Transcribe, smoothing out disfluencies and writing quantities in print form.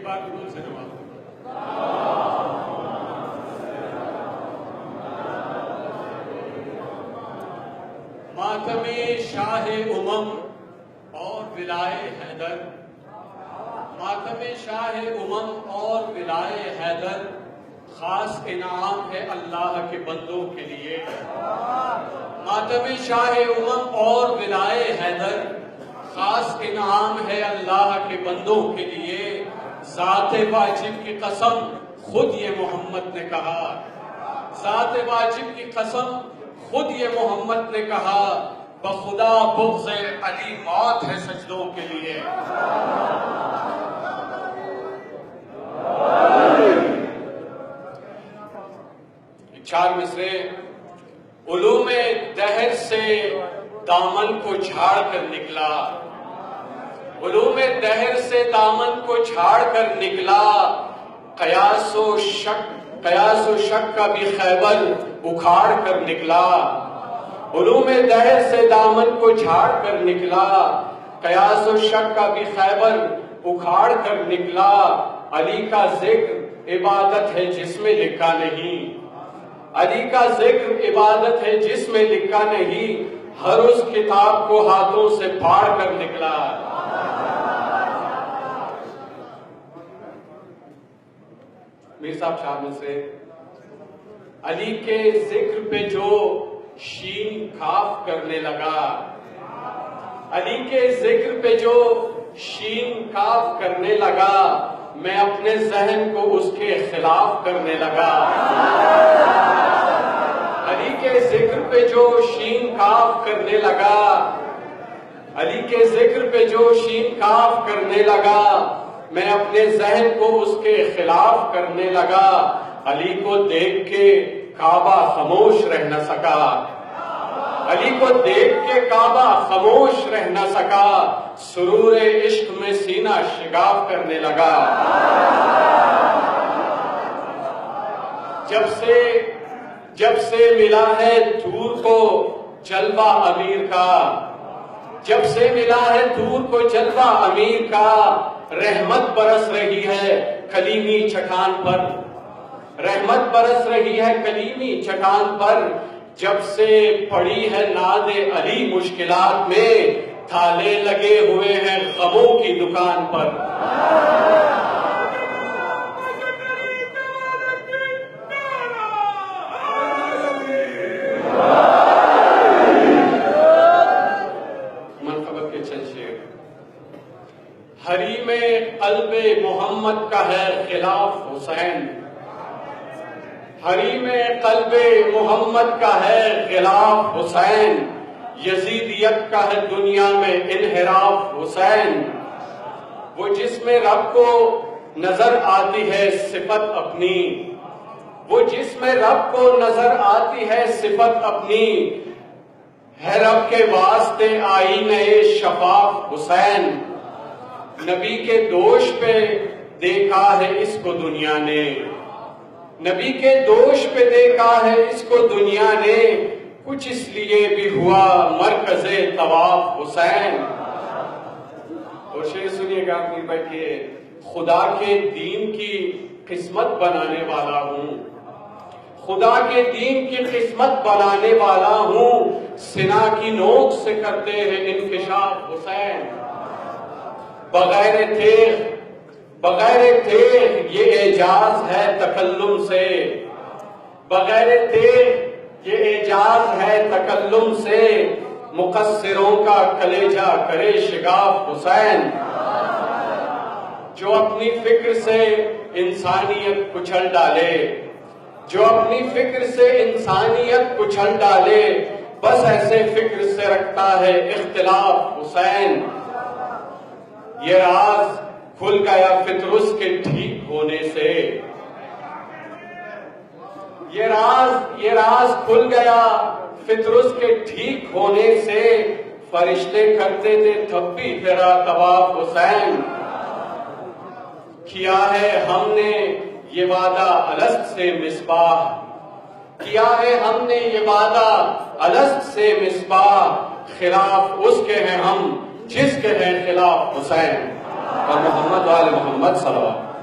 बार दुरूद से नवाज। मातमे शाह उमम और विलाए हैदर, मातमे शाह उमम और विलाए हैदर खास इनाम है अल्लाह के बंदों के लिए। मातमे शाह उमम और विलाए हैदर खास इनाम है अल्लाह के बंदों के लिए। ज़ात वाजिब की कसम खुद ये मोहम्मद ने कहा, ज़ात वाजिब की कसम खुद ये मोहम्मद ने कहा, बखुदा बुग़्ज़ अली मौत है सजदों के लिए। चार मिसरे। उलूमे दहर से दामन को झाड़ कर निकला, उलूमे दहर से दामन को झाड़ कर निकला। कयासो शक का भी खैबर उखाड़ कर निकला। उलूमे दहर से दामन को झाड़ कर निकला, कयासो शक का भी खैबर उखाड़ कर निकला। अली का जिक्र इबादत है जिसमें लिखा नहीं, अली का जिक्र इबादत है जिसमें लिखा नहीं। हर उस किताब को हाथों से फाड़ कर निकला। मीर साहब शाह से अली के जिक्र पे जो शीन खाफ करने लगा, अली के जिक्र पे जो शीन काफ करने लगा, मैं अपने जहन को उसके खिलाफ करने लगा। अली के जिक्र पे जो शीन काफ करने लगा, अली के जिक्र पे जो शीन काफ करने लगा, मैं अपने जहन को उसके खिलाफ करने लगा। अली को देख के काबा खामोश रह न सका, अली को देख के काबा खामोश रह न सका। सुरूर इश्क में सीना शिगाफ करने लगा। जब से मिला है दूर को जलवा अमीर का, जब से मिला है दूर को जलवा अमीर का। रहमत बरस रही है कलीमी चट्टान पर, रहमत बरस रही है कलीमी चट्टान पर। जब से पड़ी है नादे अली मुश्किलात में, ताले लगे हुए हैं गमों की दुकान पर। मनक़बत के चंद शेर। हरी में क़ल्बे मोहम्मद का है खिलाफ हुसैन, हरी में क़ल्बे मोहम्मद का है खिलाफ हुसैन। यजीदियत का है दुनिया में इन्हिराफ हुसैन। वो जिसमें रब को नजर आती है सिफत अपनी, वो जिसमें रब को नजर आती है सिफत अपनी। है रब के वास्ते आईने शफाफ हुसैन। नबी के दोष पे देखा है इसको दुनिया ने, नबी के दोष पे देखा है इसको दुनिया ने। कुछ इसलिए भी हुआ मरकज़े तवाफ हुसैन। और शेर सुनिएगा अपनी बैठिए। खुदा के दीन की किस्मत बनाने वाला हूँ, खुदा के दीन की किस्मत बनाने वाला हूँ। सिना की नोक से करते हैं इंकिशाफ हुसैन। बगैर तेग ये एजाज है तकल्लुम से, बगैर तेग ये एजाज है तकल्लुम से। मुकस्सिरों का कलेजा करे शिगाफ हुसैन। जो अपनी फिक्र से इंसानियत कुचल डाले, जो अपनी फिक्र से इंसानियत कुचल डाले, बस ऐसे फिक्र से रखता है इख्तिलाफ हुसैन। ये राज खुल गया फितरुस के ठीक होने से, ये राज खुल गया फितरुस के ठीक होने से। फरिश्ते करते थे तब भी तेरा तवाफ हुसैन। किया है हमने ये वादा अलस्त से मिसबाह, किया है हमने ये वादा अलस्त से मिसबाह। खिलाफ उसके हैं हम जिसके हैं खिलाफ हुसैन। और मोहम्मद वाले मोहम्मद सल्लल्लाहु